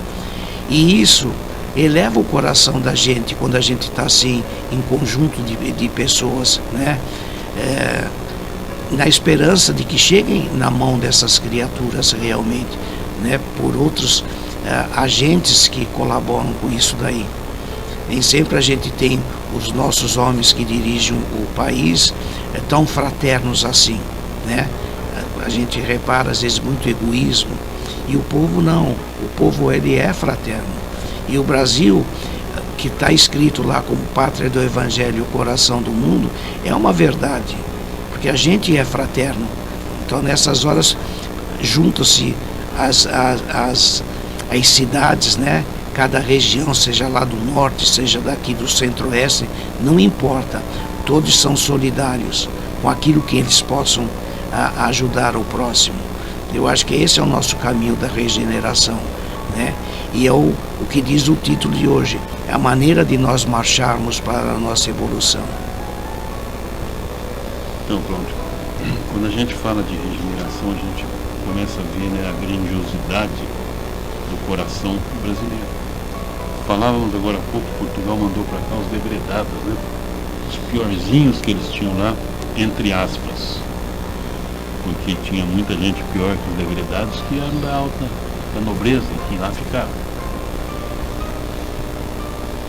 E isso eleva o coração da gente quando a gente está assim, em conjunto de pessoas, né? Na esperança de que cheguem na mão dessas criaturas realmente, né? Por outros agentes que colaboram com isso daí. Nem sempre a gente tem os nossos homens que dirigem o país tão fraternos assim, né? A gente repara às vezes muito egoísmo, e o povo não, o povo ele é fraterno. E o Brasil, que está escrito lá como pátria do Evangelho e o coração do mundo, é uma verdade, porque a gente é fraterno. Então, nessas horas, juntam-se as cidades, né? Cada região, seja lá do norte, seja daqui do centro-oeste, não importa, todos são solidários com aquilo que eles possam ajudar o próximo. Eu acho que esse é o nosso caminho da regeneração, né? E é o que diz o título de hoje, é a maneira de nós marcharmos para a nossa evolução. Então, Cláudio, quando a gente fala de regeneração, a gente começa a ver, né, a grandiosidade do coração brasileiro. Falávamos agora há pouco, Portugal mandou para cá os debredados, né? Os piorzinhos que eles tinham lá, entre aspas, porque tinha muita gente pior que os debredados que eram da alta, da nobreza, que lá ficava.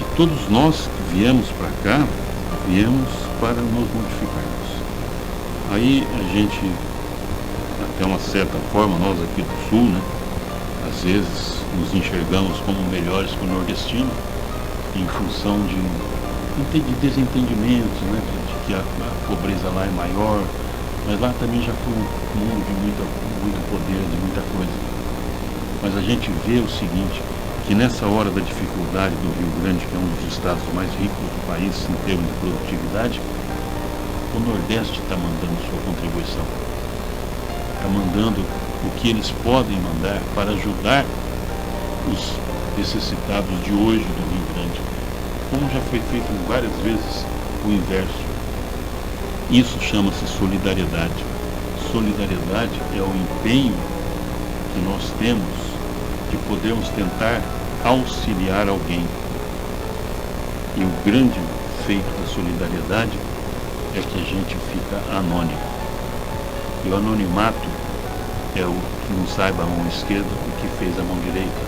E todos nós que viemos para cá, viemos para nos modificarmos. Aí a gente até uma certa forma, nós aqui do Sul, né, às vezes nos enxergamos como melhores que o nordestino, em função de desentendimentos, né, de que a pobreza lá é maior, mas lá também já foi um mundo de muito poder, de muita coisa. Mas a gente vê o seguinte, que nessa hora da dificuldade do Rio Grande, que é um dos estados mais ricos do país em termos de produtividade, o Nordeste está mandando sua contribuição, está mandando o que eles podem mandar para ajudar os necessitados de hoje do Rio Grande, como já foi feito várias vezes o inverso. Isso chama-se solidariedade. Solidariedade é o empenho que nós temos de podermos tentar auxiliar alguém. E o grande feito da solidariedade é que a gente fica anônimo. E o anonimato é o que não saiba a mão esquerda o que fez a mão direita.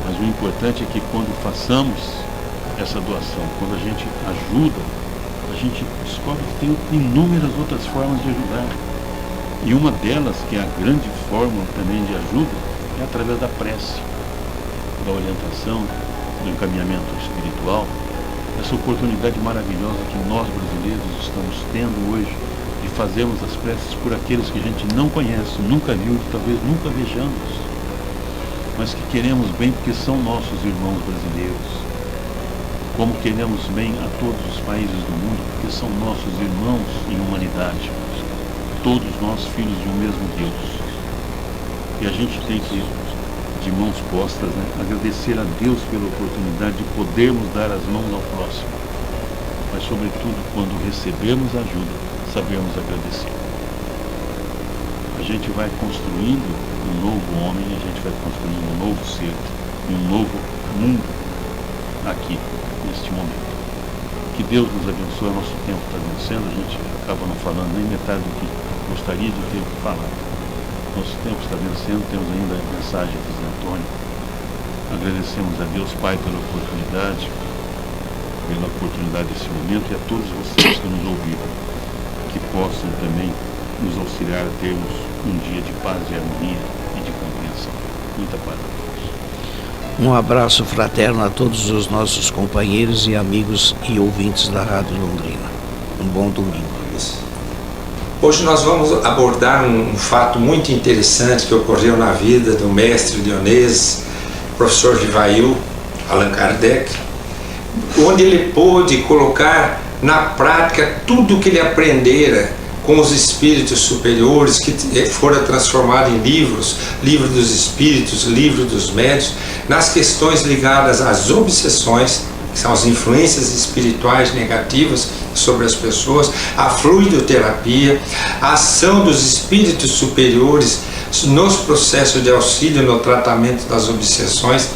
Mas o importante é que quando façamos essa doação, quando a gente ajuda, a gente descobre que tem inúmeras outras formas de ajudar. E uma delas, que é a grande fórmula também de ajuda, é através da prece, da orientação, do encaminhamento espiritual, essa oportunidade maravilhosa que nós brasileiros estamos tendo hoje de fazermos as preces por aqueles que a gente não conhece, nunca viu, talvez nunca vejamos, mas que queremos bem porque são nossos irmãos brasileiros, como queremos bem a todos os países do mundo porque são nossos irmãos em humanidade, todos nós filhos de um mesmo Deus. E a gente tem que, de mãos postas, né, agradecer a Deus pela oportunidade de podermos dar as mãos ao próximo, mas sobretudo quando recebermos ajuda, sabermos agradecer. A gente vai construindo um novo homem, a gente vai construindo um novo ser, um novo mundo aqui, neste momento. Que Deus nos abençoe. O nosso tempo está vencendo, a gente acaba não falando nem metade do que gostaria de ter falado. Nosso tempo está vencendo, temos ainda a mensagem de Zé Antônio. Agradecemos a Deus Pai pela oportunidade desse momento, e a todos vocês que nos ouviram, que possam também nos auxiliar a termos um dia de paz, de harmonia e de compreensão. Muita paz a todos. Um abraço fraterno a todos os nossos companheiros e amigos e ouvintes da Rádio Londrina. Um bom domingo. Hoje nós vamos abordar um fato muito interessante que ocorreu na vida do mestre lionês, professor Rivail, Allan Kardec, onde ele pôde colocar na prática tudo o que ele aprendera com os espíritos superiores, que fora transformado em livros, livro dos espíritos, livro dos médios, nas questões ligadas às obsessões, que são as influências espirituais negativas sobre as pessoas, a fluidoterapia, a ação dos espíritos superiores nos processos de auxílio no tratamento das obsessões.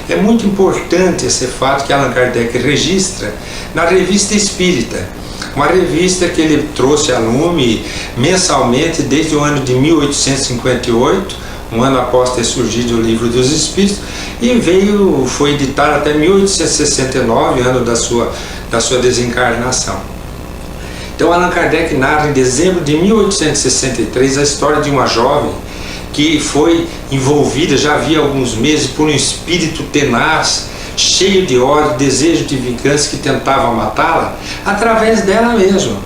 É muito importante esse fato que Allan Kardec registra na Revista Espírita, uma revista que ele trouxe a lume mensalmente desde o ano de 1858, um ano após ter surgido o Livro dos Espíritos, e foi editado até 1869, ano da sua desencarnação. Então Allan Kardec narra em dezembro de 1863 a história de uma jovem que foi envolvida já havia alguns meses por um espírito tenaz, cheio de ódio, desejo de vingança, que tentava matá-la através dela mesma.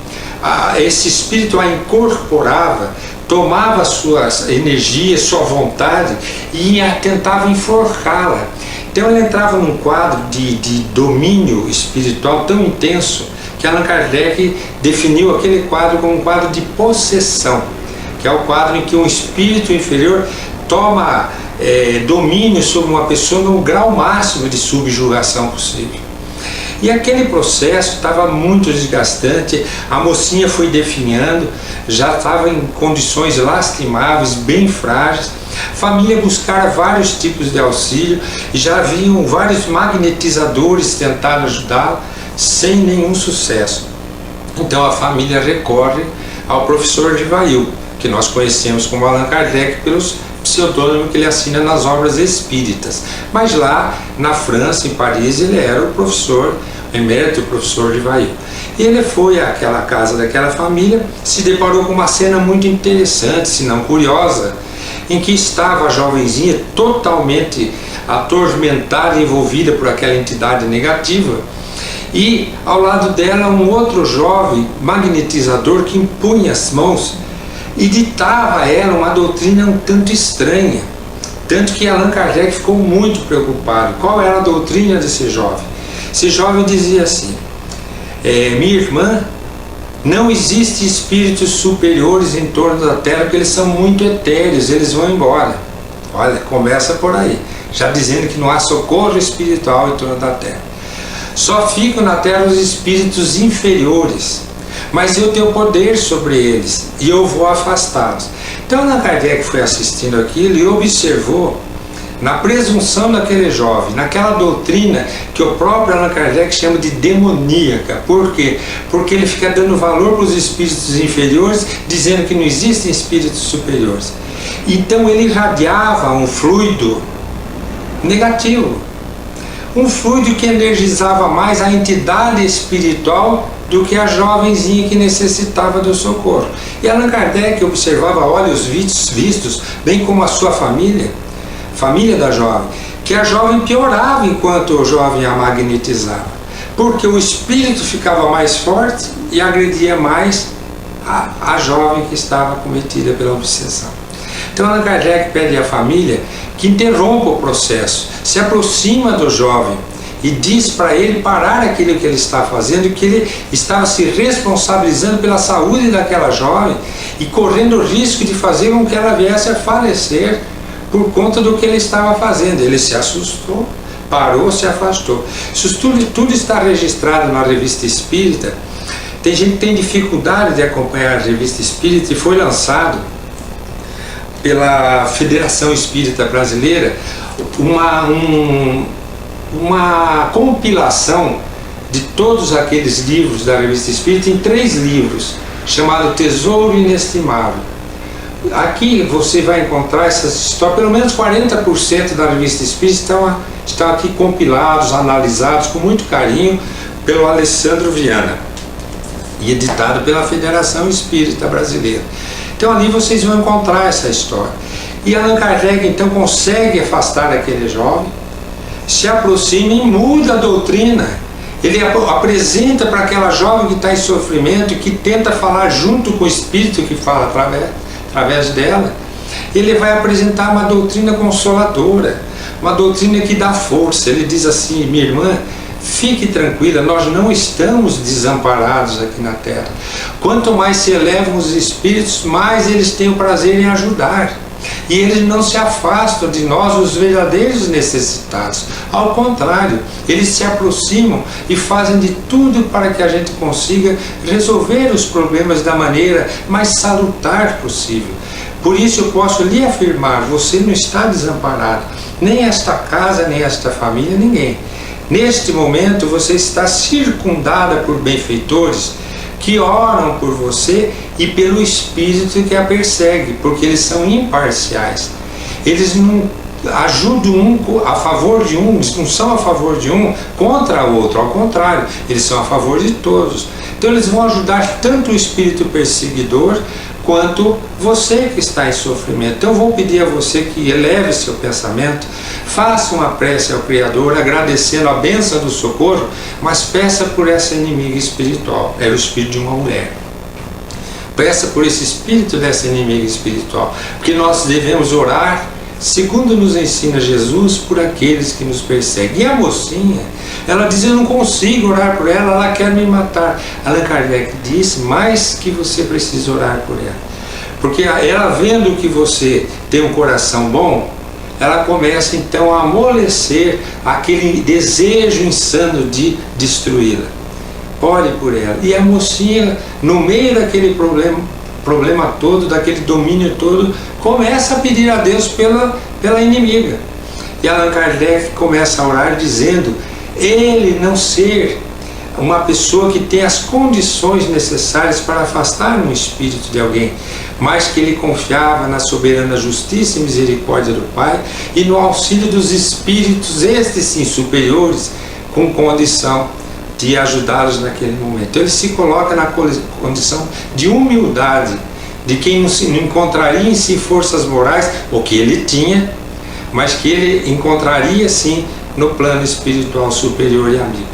Esse espírito a incorporava, tomava suas energias, sua vontade e tentava enforcá-la. Então ela entrava num quadro de domínio espiritual tão intenso que Allan Kardec definiu aquele quadro como um quadro de possessão, que é o quadro em que um espírito inferior toma domínio sobre uma pessoa no grau máximo de subjugação possível. E aquele processo estava muito desgastante, a mocinha foi definhando, já estava em condições lastimáveis, bem frágeis. A família buscara vários tipos de auxílio e já haviam vários magnetizadores tentando ajudá-la, sem nenhum sucesso. Então a família recorre ao professor Rivail, que nós conhecemos como Allan Kardec pelos pseudônimo que ele assina nas obras espíritas, mas lá na França, em Paris, ele era o professor emérito professor de Ivaí. E ele foi àquela casa daquela família, se deparou com uma cena muito interessante, se não curiosa, em que estava a jovenzinha totalmente atormentada, envolvida por aquela entidade negativa, e ao lado dela um outro jovem magnetizador que impunha as mãos e ditava a ela uma doutrina um tanto estranha, tanto que Allan Kardec ficou muito preocupado. Qual era a doutrina desse jovem? Esse jovem dizia assim: minha irmã, não existe espíritos superiores em torno da Terra, porque eles são muito etéreos, eles vão embora. Olha, começa por aí, já dizendo que não há socorro espiritual em torno da Terra. Só ficam na Terra os espíritos inferiores, mas eu tenho poder sobre eles e eu vou afastá-los. Então Allan Kardec foi assistindo aquilo e observou, na presunção daquele jovem, naquela doutrina que o próprio Allan Kardec chama de demoníaca. Por quê? Porque ele fica dando valor para os espíritos inferiores, dizendo que não existem espíritos superiores. Então ele irradiava um fluido negativo, um fluido que energizava mais a entidade espiritual do que a jovenzinha que necessitava do socorro. E Allan Kardec observava olhos vistos, bem como a sua família da jovem, que a jovem piorava enquanto o jovem a magnetizava, porque o espírito ficava mais forte e agredia mais a jovem que estava cometida pela obsessão. Então Allan Kardec pede à família que interrompa o processo, se aproxima do jovem e diz para ele parar aquilo que ele está fazendo, que ele estava se responsabilizando pela saúde daquela jovem e correndo o risco de fazer com que ela viesse a falecer por conta do que ele estava fazendo. Ele se assustou, parou, se afastou. Isso tudo está registrado na Revista Espírita. Tem gente que tem dificuldade de acompanhar a Revista Espírita, e foi lançado pela Federação Espírita Brasileira uma compilação de todos aqueles livros da Revista Espírita em 3 livros, chamado Tesouro Inestimável. Aqui você vai encontrar essas histórias, pelo menos 40% da Revista Espírita estão aqui compilados, analisados com muito carinho pelo Alessandro Viana e editado pela Federação Espírita Brasileira. Então ali vocês vão encontrar essa história. E Allan Kardec então consegue afastar aquele jovem, se aproxima e muda a doutrina. Ele apresenta para aquela jovem que está em sofrimento, que tenta falar junto com o espírito que fala através dela. Ele vai apresentar uma doutrina consoladora, uma doutrina que dá força. Ele diz assim: minha irmã, fique tranquila, nós não estamos desamparados aqui na Terra. Quanto mais se elevam os espíritos, mais eles têm o prazer em ajudar. E eles não se afastam de nós, os verdadeiros necessitados. Ao contrário, eles se aproximam e fazem de tudo para que a gente consiga resolver os problemas da maneira mais salutar possível. Por isso eu posso lhe afirmar, você não está desamparado, nem esta casa, nem esta família, ninguém. Neste momento você está circundada por benfeitores que oram por você e pelo espírito que a persegue, porque eles são imparciais. Eles não ajudam um a favor de um, eles não são a favor de um contra o outro, ao contrário, eles são a favor de todos. Então eles vão ajudar tanto o espírito perseguidor quanto você que está em sofrimento. Então eu vou pedir a você que eleve seu pensamento, faça uma prece ao Criador, agradecendo a bênção do socorro, mas peça por essa inimiga espiritual. Era o espírito de uma mulher. Peça por esse espírito dessa inimiga espiritual, porque nós devemos orar, segundo nos ensina Jesus, por aqueles que nos perseguem. E a mocinha, ela diz: eu não consigo orar por ela, ela quer me matar. Allan Kardec disse: mais que você precisa orar por ela, porque ela, vendo que você tem um coração bom, ela começa então a amolecer aquele desejo insano de destruí-la. Ore por ela. E a mocinha, no meio daquele problema todo, daquele domínio todo, começa a pedir a Deus pela inimiga. E Allan Kardec começa a orar dizendo: ele não ser uma pessoa que tem as condições necessárias para afastar um espírito de alguém, mas que ele confiava na soberana justiça e misericórdia do Pai e no auxílio dos espíritos, estes sim superiores, com condição de ajudá-los naquele momento. Então ele se coloca na condição de humildade, de quem não encontraria em si forças morais, o que ele tinha, mas que ele encontraria sim no plano espiritual superior e amigo.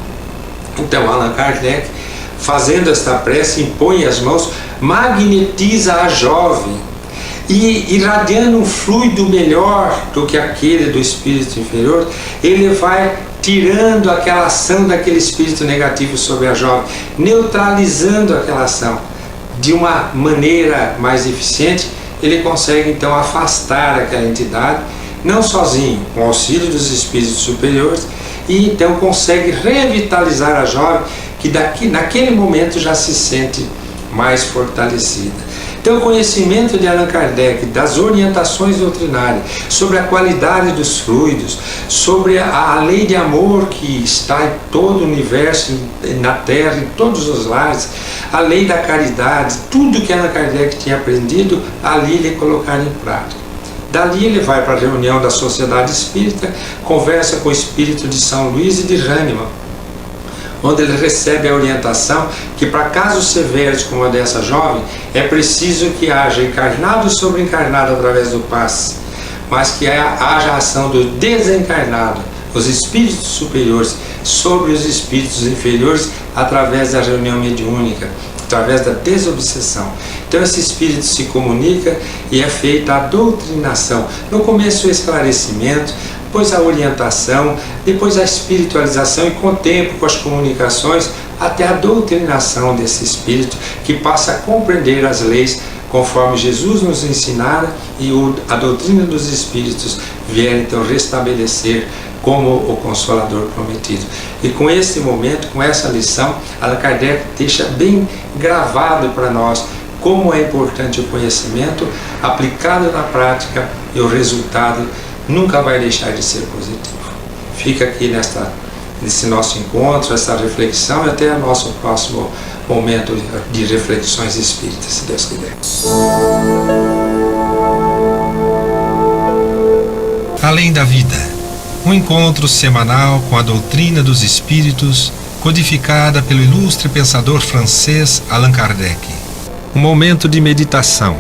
Então Allan Kardec, fazendo esta prece, impõe as mãos, magnetiza a jovem e, irradiando um fluido melhor do que aquele do espírito inferior, ele vai tirando aquela ação daquele espírito negativo sobre a jovem, neutralizando aquela ação. De uma maneira mais eficiente, ele consegue então afastar aquela entidade, não sozinho, com o auxílio dos espíritos superiores, e então consegue revitalizar a jovem, que naquele momento já se sente mais fortalecida. Então o conhecimento de Allan Kardec das orientações doutrinárias sobre a qualidade dos fluidos, sobre a lei de amor que está em todo o universo, na Terra, em todos os lares, a lei da caridade, tudo que Allan Kardec tinha aprendido, ali ele colocar em prática. Dali ele vai para a reunião da Sociedade Espírita, conversa com o espírito de São Luís e de Hahnemann, onde ele recebe a orientação que para casos severos como a dessa jovem, é preciso que haja encarnado sobre encarnado através do passe, mas que haja a ação do desencarnado, os espíritos superiores, sobre os espíritos inferiores, através da reunião mediúnica, através da desobsessão. Então esse espírito se comunica e é feita a doutrinação. No começo o esclarecimento, depois a orientação, depois a espiritualização e com o tempo, com as comunicações, até a doutrinação desse espírito que passa a compreender as leis conforme Jesus nos ensinara e a doutrina dos espíritos vier então restabelecer como o Consolador prometido. E com esse momento, com essa lição, Allan Kardec deixa bem gravado para nós como é importante o conhecimento aplicado na prática, e o resultado nunca vai deixar de ser positivo. Fica aqui nesse nosso encontro, essa reflexão, e até o nosso próximo momento de reflexões espíritas, se Deus quiser. Além da vida, um encontro semanal com a doutrina dos espíritos, codificada pelo ilustre pensador francês Allan Kardec. Um momento de meditação,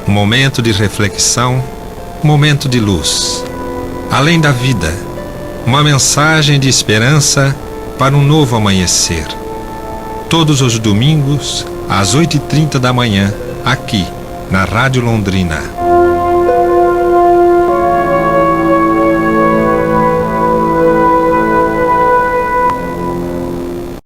um momento de reflexão, um momento de luz. Além da vida, uma mensagem de esperança para um novo amanhecer. Todos os domingos, às 8h30 da manhã, aqui, na Rádio Londrina.